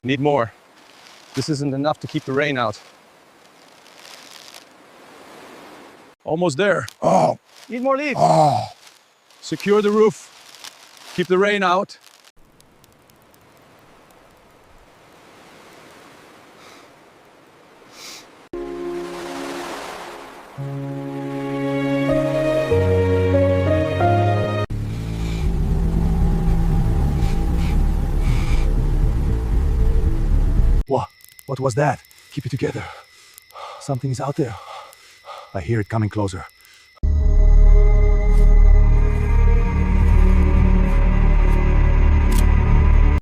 Need more. This isn't enough to keep the rain out. Almost there. Oh, Need more leaves. oh. Secure the roof. Keep the rain out. What was that? Keep it together. Something is out there. I hear it coming closer.